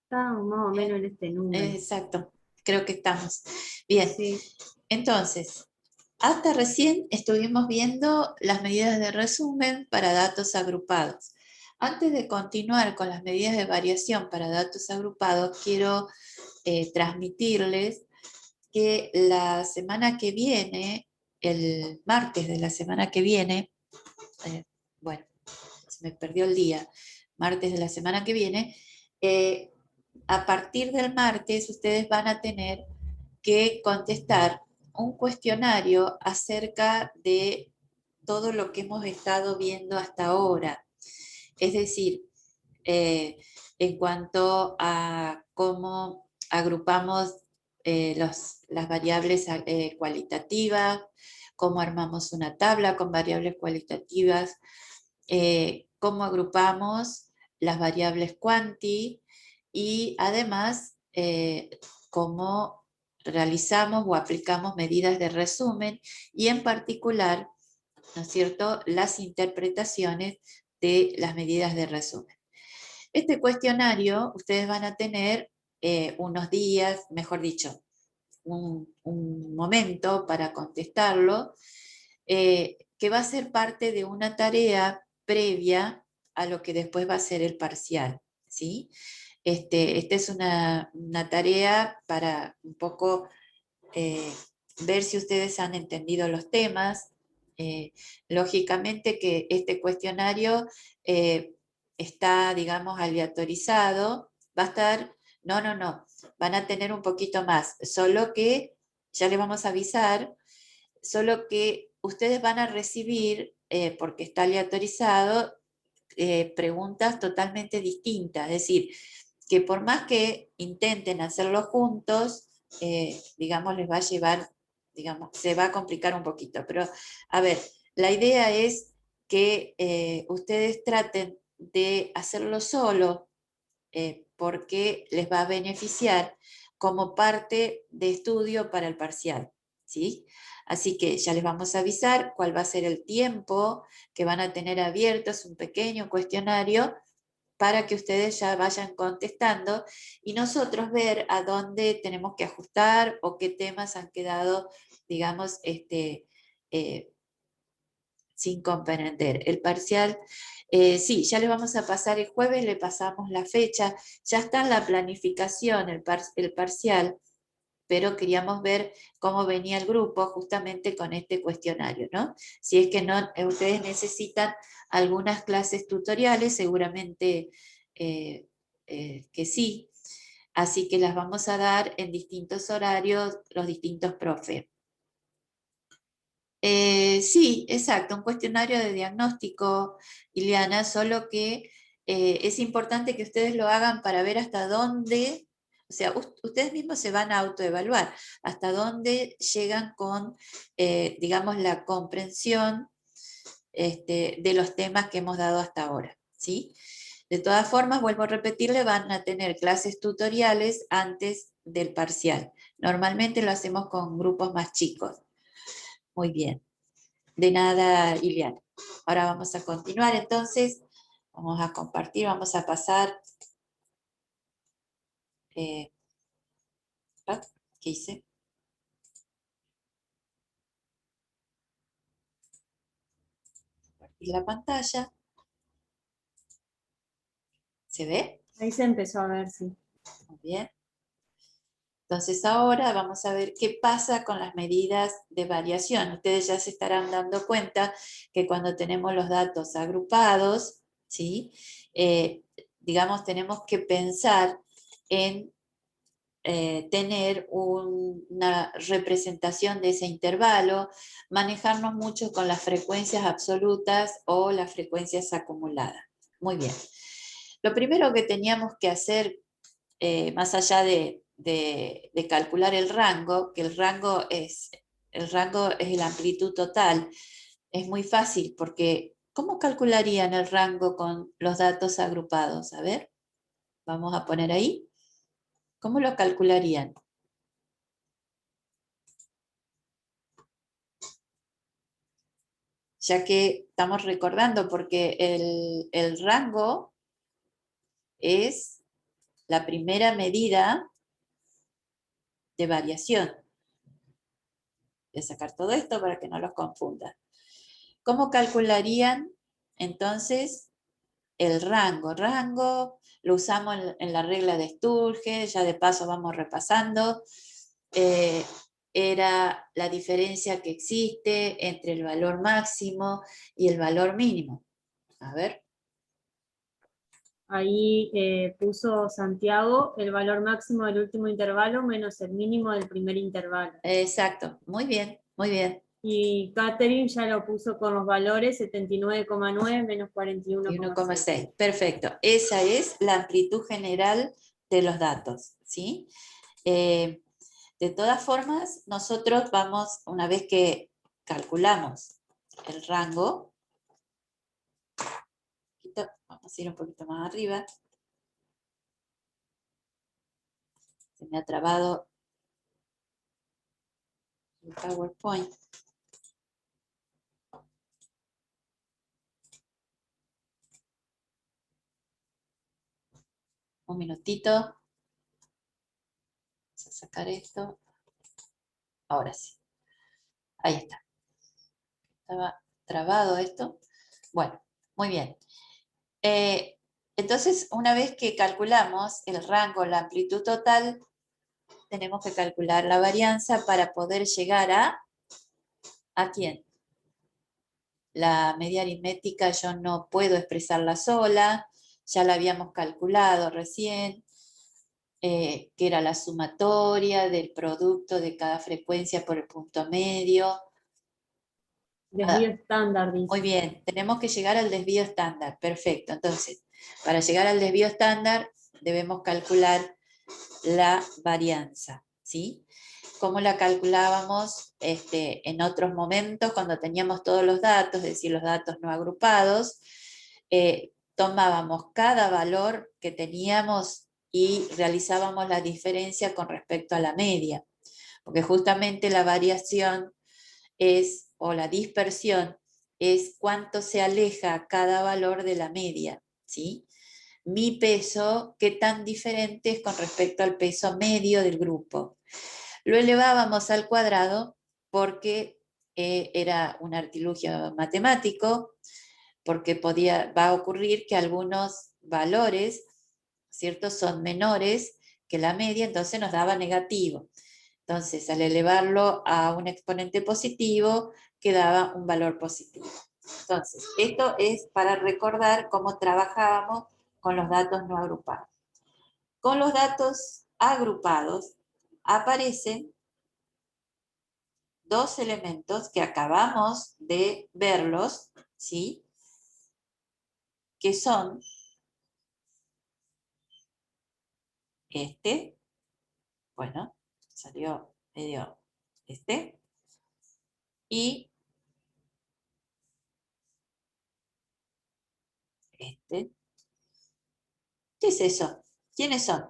Estábamos más o menos en este número. Exacto, creo que estamos. Bien, Sí. entonces, hasta recién estuvimos viendo las medidas de resumen para datos agrupados. Antes de continuar con las medidas de variación para datos agrupados, quiero transmitirles que la semana que viene, el martes de la semana que viene, eh, bueno, se me perdió el día, martes de la semana que viene, a partir del martes ustedes van a tener que contestar un cuestionario acerca de todo lo que hemos estado viendo hasta ahora. Es decir, eh, en cuanto a cómo agrupamos las variables cualitativas, cómo armamos una tabla con variables cualitativas, cómo agrupamos las variables cuanti y además cómo realizamos o aplicamos medidas de resumen y en particular, ¿no es cierto?, las interpretaciones de las medidas de resumen. Este cuestionario ustedes van a tener unos días, mejor dicho, un momento para contestarlo, que va a ser parte de una tarea previa a lo que después va a ser el parcial, ¿sí? Esta es una tarea para un poco eh, ver si ustedes han entendido los temas. Eh, Lógicamente que este cuestionario está, digamos, aleatorizado, va a estar, no, van a tener un poquito más, solo que, ya les vamos a avisar, solo que ustedes van a recibir, porque está aleatorizado, preguntas totalmente distintas, es decir, que por más que intenten hacerlo juntos, digamos, les va a llevar, digamos, se va a complicar un poquito. Pero, a ver, la idea es que ustedes traten de hacerlo solo, porque les va a beneficiar como parte de estudio para el parcial, ¿sí? Así que ya les vamos a avisar cuál va a ser el tiempo que van a tener abierto, es un pequeño cuestionario para que ustedes ya vayan contestando y nosotros ver a dónde tenemos que ajustar o qué temas han quedado, digamos, eh, sin comprender. El parcial, sí, ya le vamos a pasar el jueves, le pasamos la fecha, ya está en la planificación el parcial, pero queríamos ver cómo venía el grupo justamente con este cuestionario, ¿no? Si es que no, ustedes necesitan algunas clases tutoriales, seguramente que sí, así que las vamos a dar en distintos horarios los distintos profes. Sí, exacto, un cuestionario de diagnóstico, Ileana, solo que es importante que ustedes lo hagan para ver hasta dónde, o sea, ustedes mismos se van a autoevaluar, hasta dónde llegan con, digamos, la comprensión de los temas que hemos dado hasta ahora, ¿sí? De todas formas, vuelvo a repetirle, van a tener clases tutoriales antes del parcial. Normalmente lo hacemos con grupos más chicos. Muy bien. De nada, Iliana. Ahora vamos a continuar, entonces, vamos a compartir, vamos a pasar, eh, ¿qué hice? Compartir la pantalla. ¿Se ve? Ahí se empezó a ver, sí. Muy bien. Entonces ahora vamos a ver qué pasa con las medidas de variación. Ustedes ya se estarán dando cuenta que cuando tenemos los datos agrupados, ¿sí? Digamos, tenemos que pensar en tener una representación de ese intervalo, manejarnos mucho con las frecuencias absolutas o las frecuencias acumuladas. Muy bien. Lo primero que teníamos que hacer, más allá de calcular el rango, que el rango es la amplitud total, es muy fácil porque ¿cómo calcularían el rango con los datos agrupados? A ver, vamos a poner ahí. ¿Cómo lo calcularían? Ya que estamos recordando, porque el rango es la primera medida de variación. Voy a sacar todo esto para que no los confunda. ¿Cómo calcularían entonces el rango? Rango lo usamos en la regla de Sturge, ya de paso vamos repasando. Era la diferencia que existe entre el valor máximo y el valor mínimo. A ver. Ahí puso Santiago el valor máximo del último intervalo menos el mínimo del primer intervalo. Exacto, muy bien, muy bien. Y Catherine ya lo puso con los valores 79,9 menos 41,6. 1,6. Perfecto. Esa es la amplitud general de los datos, ¿sí? De todas formas, nosotros vamos, una vez que calculamos el rango, vamos a ir un poquito más arriba. Se me ha trabado el PowerPoint. Un minutito. Vamos a sacar esto. Ahora sí. Ahí está. Estaba trabado esto. Bueno, muy bien. Entonces, una vez que calculamos el rango, la amplitud total, tenemos que calcular la varianza para poder llegar ¿a quién? La media aritmética yo no puedo expresarla sola, ya la habíamos calculado recién, que era la sumatoria del producto de cada frecuencia por el punto medio. Desvío estándar, dice. Muy bien, tenemos que llegar al desvío estándar, perfecto. Entonces, para llegar al desvío estándar debemos calcular la varianza, ¿sí? ¿Cómo la calculábamos en otros momentos cuando teníamos todos los datos, es decir, los datos no agrupados? Tomábamos cada valor que teníamos y realizábamos la diferencia con respecto a la media, porque justamente la variación o la dispersión es cuánto se aleja cada valor de la media, ¿sí? Mi peso, qué tan diferente es con respecto al peso medio del grupo. Lo elevábamos al cuadrado porque era un artilugio matemático, porque va a ocurrir que algunos valores, ¿cierto?, son menores que la media, entonces nos daba negativo. Entonces, al elevarlo a un exponente positivo, quedaba un valor positivo. Entonces, esto es para recordar cómo trabajábamos con los datos no agrupados. Con los datos agrupados aparecen dos elementos que acabamos de verlos, ¿sí? Que son bueno, salió medio y este. ¿Qué es eso? ¿Quiénes son?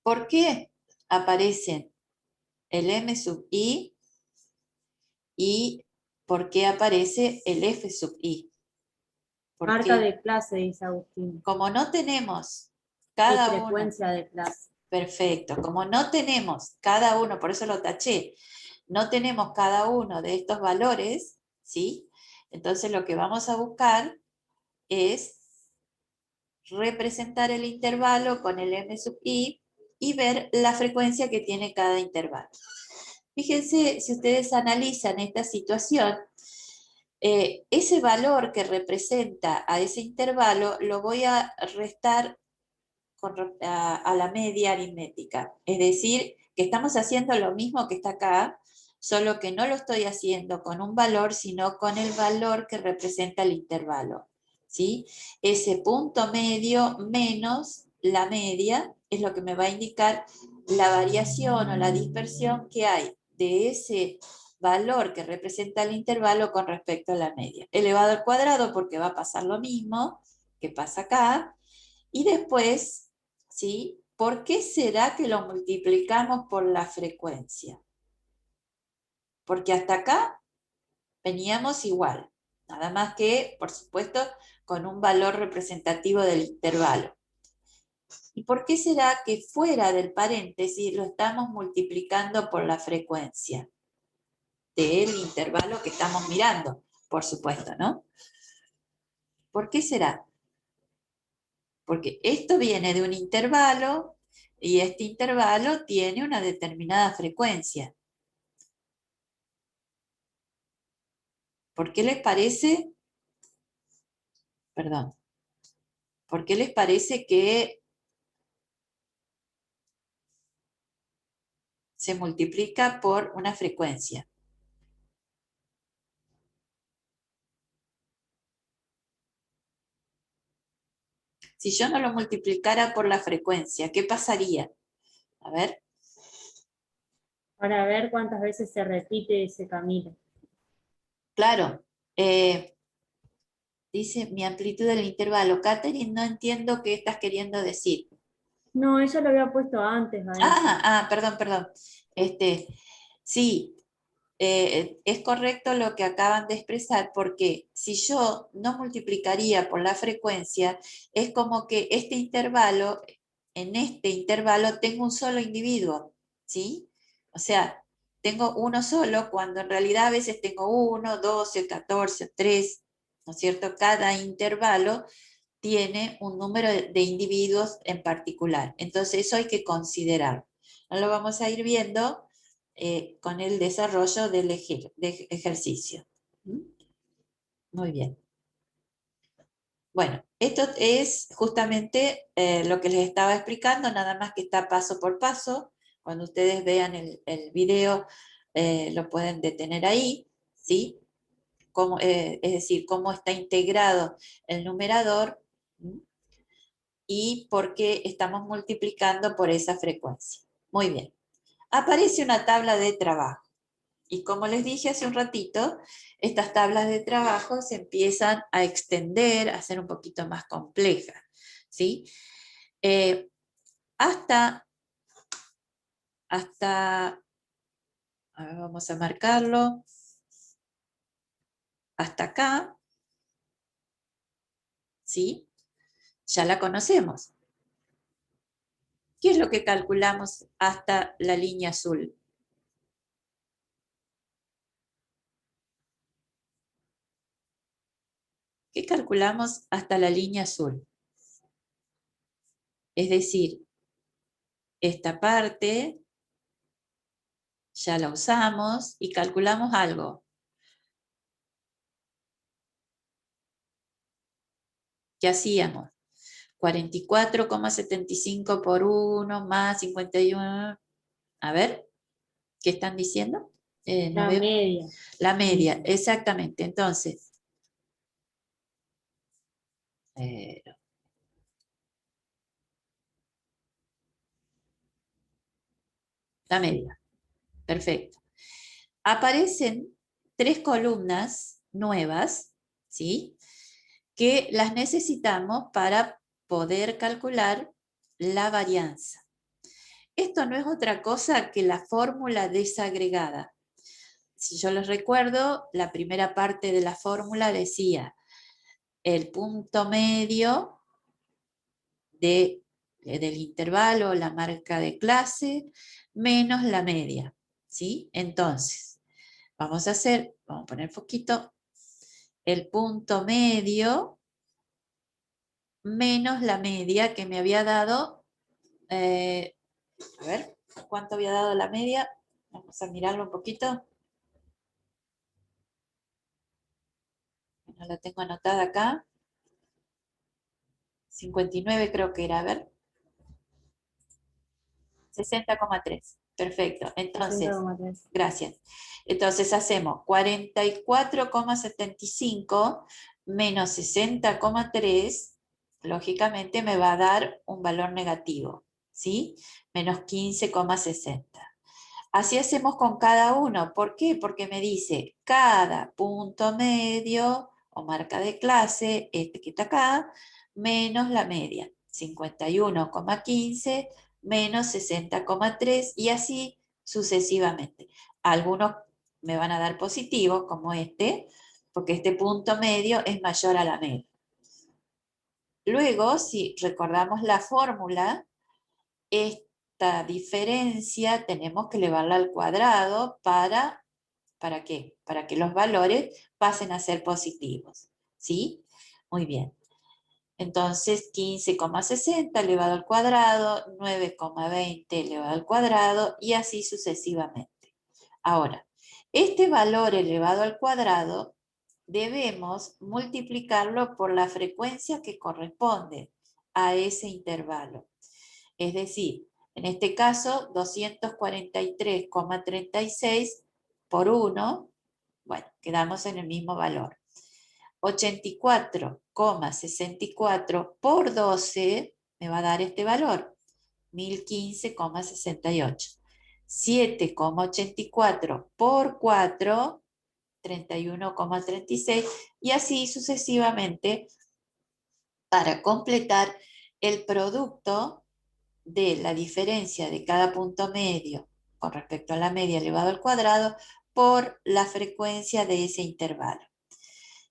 ¿Por qué aparecen el M sub I y por qué aparece el F sub I? Marca Porque de clase, dice Agustín. como no tenemos Y cada uno, frecuencia de clase. perfecto, como no tenemos cada uno, por eso lo taché, no tenemos cada uno de estos valores, ¿sí? Entonces lo que vamos a buscar es representar el intervalo con el M sub I y ver la frecuencia que tiene cada intervalo. Fíjense, si ustedes analizan esta situación, ese valor que representa a ese intervalo lo voy a restar a la media aritmética. Es decir, que estamos haciendo lo mismo que está acá, solo que no lo estoy haciendo con un valor, sino con el valor que representa el intervalo. ¿Sí? Ese punto medio menos la media es lo que me va a indicar la variación o la dispersión que hay de ese valor que representa el intervalo con respecto a la media. Elevado al cuadrado porque va a pasar lo mismo que pasa acá. Y después, ¿sí? ¿Por qué será que lo multiplicamos por la frecuencia? Porque hasta acá veníamos igual, nada más que, por supuesto, con un valor representativo del intervalo. ¿Y por qué será que fuera del paréntesis lo estamos multiplicando por la frecuencia del intervalo que estamos mirando? Por supuesto, ¿no? ¿Por qué será? Porque esto viene de un intervalo y este intervalo tiene una determinada frecuencia. ¿Por qué les parece? Perdón. ¿Por qué les parece que se multiplica por una frecuencia? Si yo no lo multiplicara por la frecuencia, ¿qué pasaría? A ver. Para ver cuántas veces se repite ese camino. Claro. Dice mi amplitud del intervalo. Catherine, no entiendo qué estás queriendo decir. No, ella lo había puesto antes a eso. Perdón. Sí, es correcto lo que acaban de expresar, porque si yo no multiplicaría por la frecuencia, es como que en este intervalo tengo un solo individuo, ¿sí? O sea, tengo uno solo cuando en realidad a veces tengo 1, 12, 14, 3, ¿no es cierto? Cada intervalo tiene un número de individuos en particular. Entonces eso hay que considerar. No lo vamos a ir viendo con el desarrollo del ejercicio. ¿Mm? Muy bien. Bueno, esto es justamente lo que les estaba explicando, nada más que está paso por paso. Cuando ustedes vean el video, lo pueden detener ahí, ¿sí? Es decir, cómo está integrado el numerador. ¿Mm? Y por qué estamos multiplicando por esa frecuencia. Muy bien. Aparece una tabla de trabajo. Y como les dije hace un ratito, estas tablas de trabajo se empiezan a extender, a ser un poquito más complejas. ¿Sí? Hasta, a ver, vamos a marcarlo, hasta acá, ¿sí? Ya la conocemos. ¿Qué es lo que calculamos hasta la línea azul? ¿Qué calculamos hasta la línea azul? Es decir, esta parte ya la usamos y calculamos algo. ¿Qué hacíamos? 44,75 por 1 más 51. A ver, ¿qué están diciendo? No La veo. media. La media, exactamente. Entonces, la media. Perfecto. Aparecen 3 columnas nuevas, ¿sí? Que las necesitamos para poder calcular la varianza. Esto no es otra cosa que la fórmula desagregada. Si yo les recuerdo, la primera parte de la fórmula decía el punto medio del intervalo, la marca de clase, menos la media, ¿sí? Entonces, vamos a poner poquito, el punto medio menos la media que me había dado A ver, ¿cuánto había dado la media? Vamos a mirarlo un poquito. No la tengo anotada acá. 59 creo que era, a ver. 60,3. Perfecto. Entonces, 60,3. gracias. Entonces hacemos 44,75 menos 60,3. Lógicamente me va a dar un valor negativo, ¿sí? Menos 15,60. Así hacemos con cada uno. ¿Por qué? Porque me dice cada punto medio o marca de clase, este que está acá, menos la media. 51,15 menos 60,3 y así sucesivamente. Algunos me van a dar positivos, como este, porque este punto medio es mayor a la media. Luego, si recordamos la fórmula, esta diferencia tenemos que elevarla al cuadrado ¿para qué? Para que los valores pasen a ser positivos. ¿Sí? Muy bien. Entonces, 15,60 elevado al cuadrado, 9,20 elevado al cuadrado y así sucesivamente. Ahora, este valor elevado al cuadrado debemos multiplicarlo por la frecuencia que corresponde a ese intervalo. Es decir, en este caso, 243,36 por 1, bueno, quedamos en el mismo valor. 84,64 por 12 me va a dar este valor, 1015,68. 7,84 por 4, 31,36 y así sucesivamente para completar el producto de la diferencia de cada punto medio con respecto a la media elevado al cuadrado por la frecuencia de ese intervalo.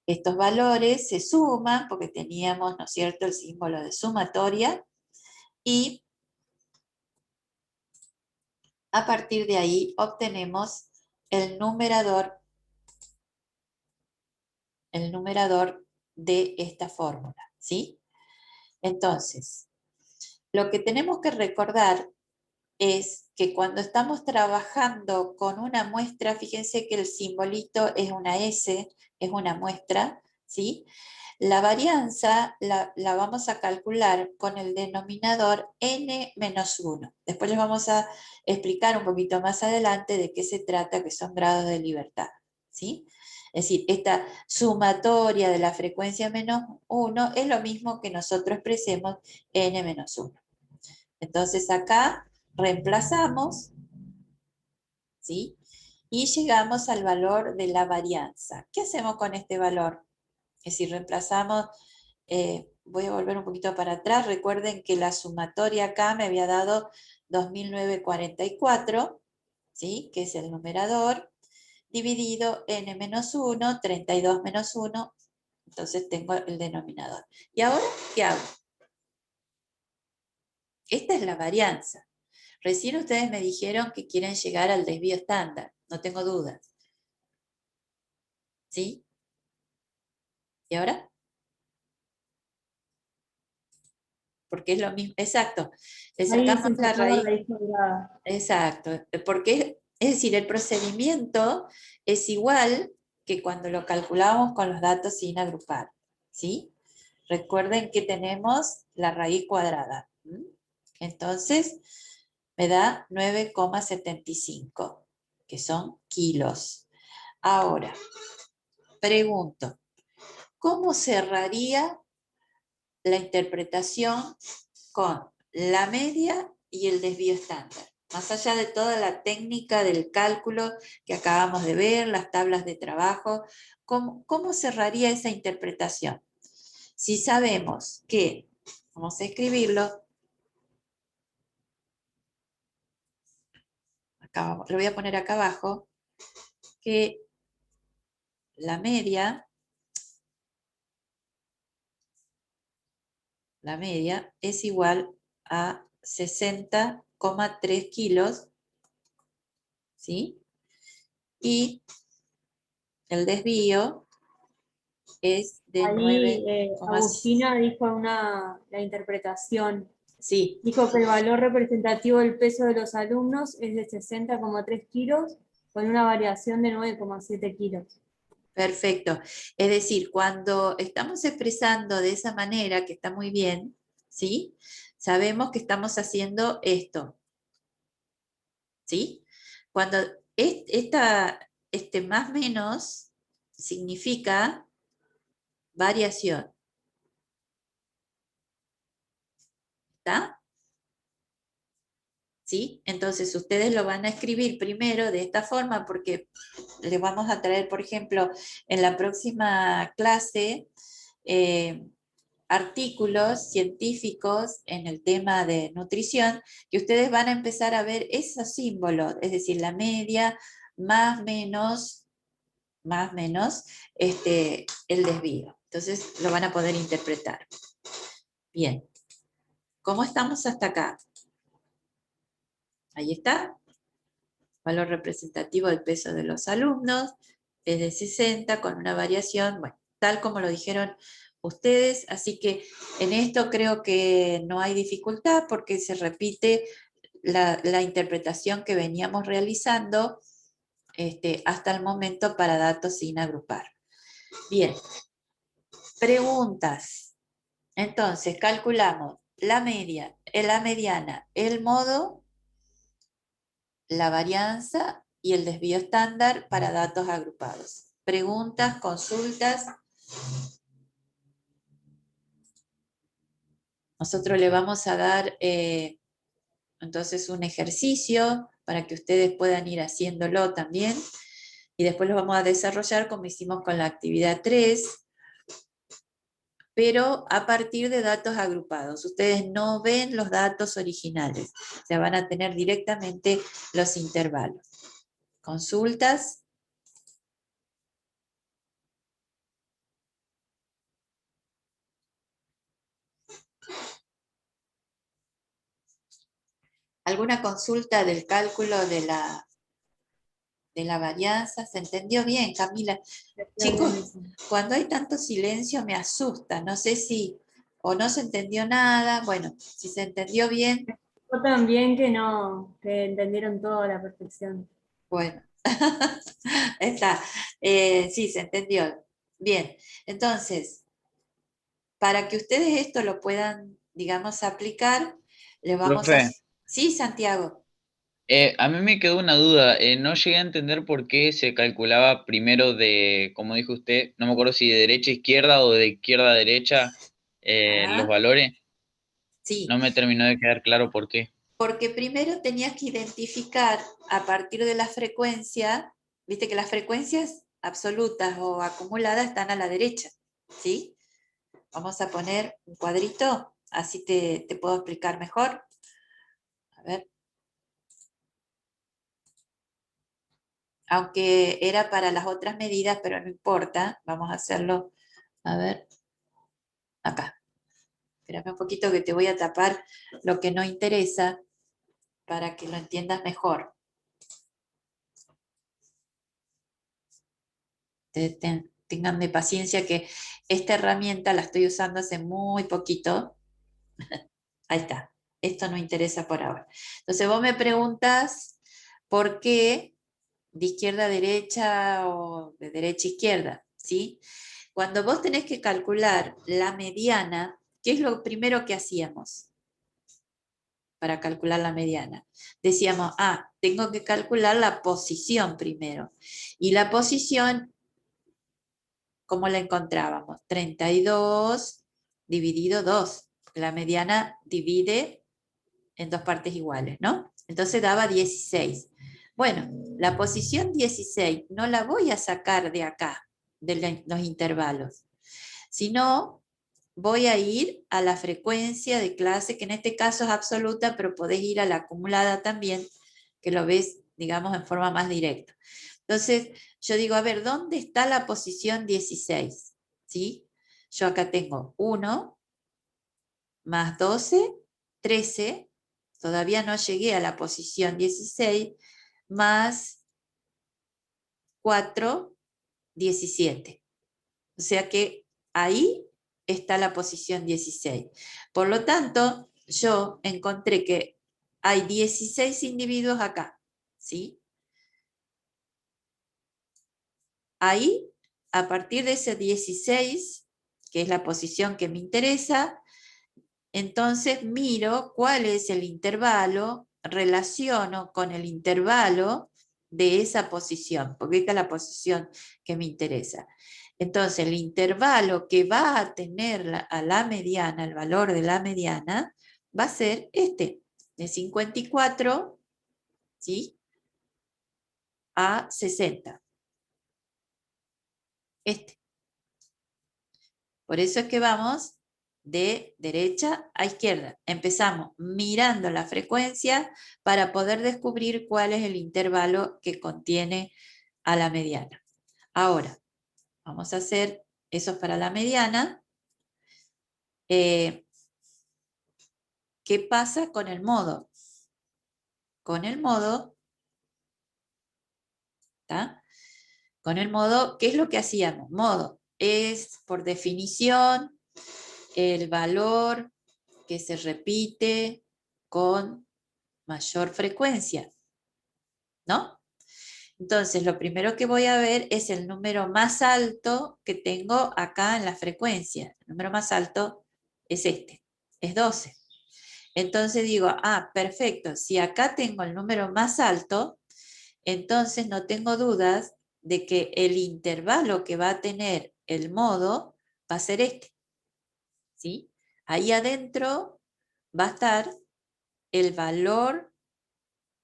Estos valores se suman porque teníamos, ¿no es cierto?, el símbolo de sumatoria y a partir de ahí obtenemos el numerador de esta fórmula, ¿sí? Entonces, lo que tenemos que recordar es que cuando estamos trabajando con una muestra, fíjense que el simbolito es una S, es una muestra, ¿sí? La varianza la vamos a calcular con el denominador n-1. Después les vamos a explicar un poquito más adelante de qué se trata, que son grados de libertad, ¿sí? Es decir, esta sumatoria de la frecuencia menos 1 es lo mismo que nosotros expresemos n-1. Entonces acá reemplazamos, ¿sí? Y llegamos al valor de la varianza. ¿Qué hacemos con este valor? Es decir, reemplazamos, voy a volver un poquito para atrás, recuerden que la sumatoria acá me había dado 2944, ¿sí? Que es el numerador, dividido n-1, 32 menos 1, entonces tengo el denominador. ¿Y ahora qué hago? Esta es la varianza. Recién ustedes me dijeron que quieren llegar al desvío estándar, no tengo dudas. ¿Sí? ¿Y ahora? Porque es lo mismo, exacto. Le Ahí sacamos sin la sacar la raíz. raíz cuadrada. Exacto, porque es decir, el procedimiento es igual que cuando lo calculamos con los datos sin agrupar. ¿Sí? Recuerden que tenemos la raíz cuadrada. Entonces, me da 9,75, que son kilos. Ahora, pregunto, ¿cómo cerraría la interpretación con la media y el desvío estándar? Más allá de toda la técnica del cálculo que acabamos de ver, las tablas de trabajo, ¿cómo cerraría esa interpretación? Si sabemos que, vamos a escribirlo, acá, lo voy a poner acá abajo, que la media es igual a 60,3 kilos, ¿sí? Y el desvío es de Ahí 9,5. Agustina dijo la interpretación Sí, Dijo que el valor representativo del peso de los alumnos es de 60,3 kilos, con una variación de 9,7 kilos. perfecto. Es decir, cuando estamos expresando de esa manera, que está muy bien, ¿sí? Sabemos que estamos haciendo esto, ¿sí? Cuando este más menos significa variación, ¿está? ¿Sí? Entonces ustedes lo van a escribir primero de esta forma porque les vamos a traer, por ejemplo, en la próxima clase, eh, artículos científicos en el tema de nutrición, que ustedes van a empezar a ver esos símbolos, es decir, la media, más menos, el desvío. Entonces lo van a poder interpretar. Bien, ¿cómo estamos hasta acá? Ahí está, valor representativo del peso de los alumnos, es de 60 con una variación, bueno, tal como lo dijeron ustedes, así que en esto creo que no hay dificultad porque se repite la interpretación que veníamos realizando hasta el momento para datos sin agrupar. Bien, preguntas. Entonces, calculamos la media, la mediana, el modo, la varianza y el desvío estándar para datos agrupados. Preguntas, consultas. Nosotros le vamos a dar entonces un ejercicio para que ustedes puedan ir haciéndolo también. Y después lo vamos a desarrollar como hicimos con la actividad 3, pero a partir de datos agrupados. Ustedes no ven los datos originales, se van a tener directamente los intervalos. Consultas. ¿Alguna consulta del cálculo de la varianza? ¿Se entendió bien, Camila? Chicos, cuando hay tanto silencio me asusta, no sé si o no se entendió nada, bueno, si se entendió bien, Yo también que no, que entendieron todo a la perfección. bueno, está, sí, se entendió. Bien, entonces, para que ustedes esto lo puedan, digamos, aplicar, les vamos a... Profe, Sí, Santiago. a mí me quedó una duda. No llegué a entender por qué se calculaba primero de, como dijo usted, no me acuerdo si de derecha a izquierda o de izquierda a derecha los Ah, valores. sí, No me terminó de quedar claro por qué. porque primero tenías que identificar a partir de la frecuencia, viste que las frecuencias absolutas o acumuladas están a la derecha, ¿sí? Vamos a poner un cuadrito, así te puedo explicar mejor. A ver, aunque era para las otras medidas, pero no importa, vamos a hacerlo, a ver, acá. Espérame un poquito que te voy a tapar lo que no interesa para que lo entiendas mejor. Ténganme paciencia que esta herramienta la estoy usando hace muy poquito. Ahí está. Esto no interesa por ahora. Entonces vos me preguntas por qué de izquierda a derecha o de derecha a izquierda, ¿sí? Cuando vos tenés que calcular la mediana, ¿qué es lo primero que hacíamos para calcular la mediana? Decíamos, tengo que calcular la posición primero. Y la posición, ¿cómo la encontrábamos? 32 dividido 2. La mediana divide en dos partes iguales, ¿no? Entonces daba 16. Bueno, la posición 16 no la voy a sacar de acá, de los intervalos, sino voy a ir a la frecuencia de clase, que en este caso es absoluta, pero podés ir a la acumulada también, que lo ves, digamos, en forma más directa. Entonces, yo digo, a ver, ¿dónde está la posición 16? ¿Sí? Yo acá tengo 1 más 12, 13, todavía no llegué a la posición 16, más 4, 17. O sea que ahí está la posición 16. Por lo tanto, yo encontré que hay 16 individuos acá, ¿sí? Ahí, a partir de ese 16, que es la posición que me interesa, entonces miro cuál es el intervalo, relaciono con el intervalo de esa posición, porque esta es la posición que me interesa. Entonces, el intervalo que va a tener a la mediana, el valor de la mediana, va a ser este, de 54, ¿sí?, a 60. Este. Por eso es que vamos de derecha a izquierda. Empezamos mirando la frecuencia para poder descubrir cuál es el intervalo que contiene a la mediana. Ahora, vamos a hacer eso para la mediana. ¿Qué pasa con el modo? Con el modo, ¿tá? Con el modo, ¿qué es lo que hacíamos? Modo es, por definición, el valor que se repite con mayor frecuencia, ¿no? Entonces, lo primero que voy a ver es el número más alto que tengo acá en la frecuencia. El número más alto es este, es 12. Entonces digo, perfecto, si acá tengo el número más alto, entonces no tengo dudas de que el intervalo que va a tener el modo va a ser este, ¿sí? Ahí adentro va a estar el valor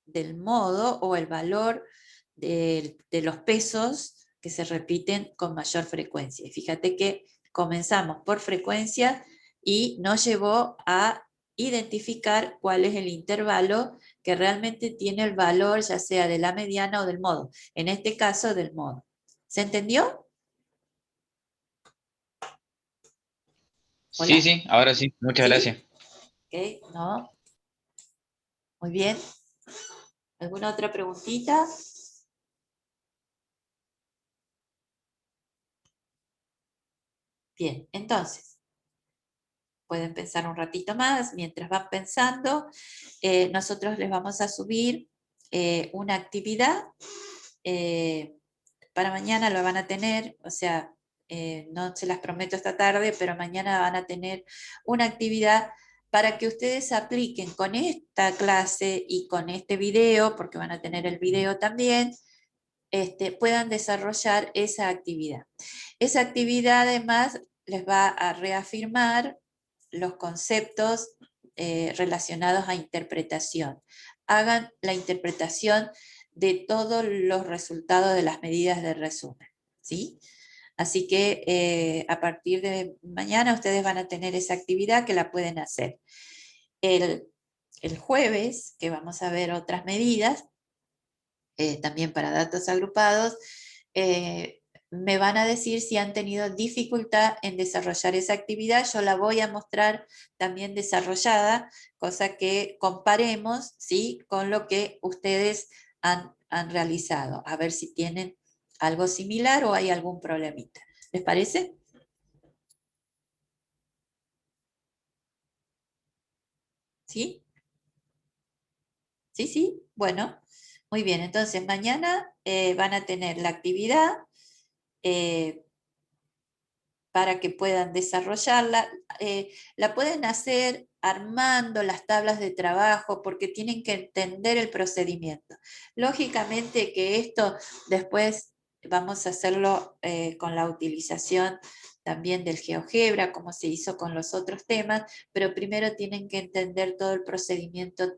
del modo o el valor de los pesos que se repiten con mayor frecuencia. Y fíjate que comenzamos por frecuencia y nos llevó a identificar cuál es el intervalo que realmente tiene el valor, ya sea de la mediana o del modo. En este caso, del modo. ¿Se entendió? Sí, Hola. sí, ahora sí, muchas ¿Sí? gracias. Ok, no. Muy bien. ¿Alguna otra preguntita? Bien, entonces, pueden pensar un ratito más. Mientras van pensando, nosotros les vamos a subir una actividad. Para mañana lo van a tener, o sea, no se las prometo esta tarde, pero mañana van a tener una actividad para que ustedes apliquen con esta clase y con este video, porque van a tener el video también, puedan desarrollar esa actividad. Esa actividad además les va a reafirmar los conceptos relacionados a interpretación. Hagan la interpretación de todos los resultados de las medidas de resumen, ¿sí? Así que a partir de mañana ustedes van a tener esa actividad que la pueden hacer. El jueves, que vamos a ver otras medidas, también para datos agrupados, me van a decir si han tenido dificultad en desarrollar esa actividad. Yo la voy a mostrar también desarrollada, cosa que comparemos, ¿sí?, con lo que ustedes han realizado, a ver si tienen algo similar o hay algún problemita. ¿Les parece? ¿Sí? Sí, sí. Bueno, muy bien. Entonces, mañana van a tener la actividad. eh, para que puedan desarrollarla. La pueden hacer armando las tablas de trabajo porque tienen que entender el procedimiento. Lógicamente que esto después vamos a hacerlo con la utilización también del GeoGebra, como se hizo con los otros temas, pero primero tienen que entender todo el procedimiento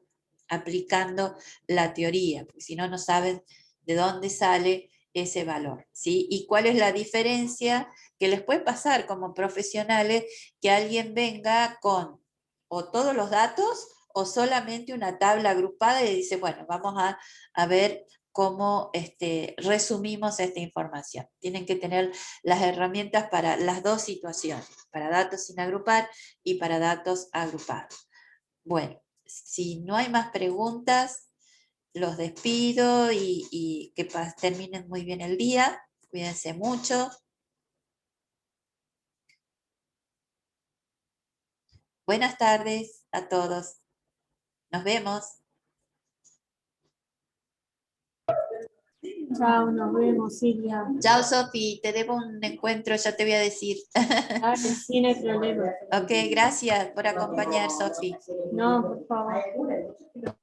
aplicando la teoría, porque si no, no saben de dónde sale ese valor, ¿sí? Y cuál es la diferencia que les puede pasar como profesionales, que alguien venga con o todos los datos o solamente una tabla agrupada y dice, bueno, vamos a ver cómo resumimos esta información. Tienen que tener las herramientas para las dos situaciones, para datos sin agrupar y para datos agrupados. Bueno, si no hay más preguntas, los despido y que terminen muy bien el día. Cuídense mucho. Buenas tardes a todos. Nos vemos. Chao, nos vemos, Silvia. Chao, Sofi. Te debo un encuentro, ya te voy a decir. Dale, sí, no hay problema. Ok, gracias por acompañar, Sofi. No, por favor.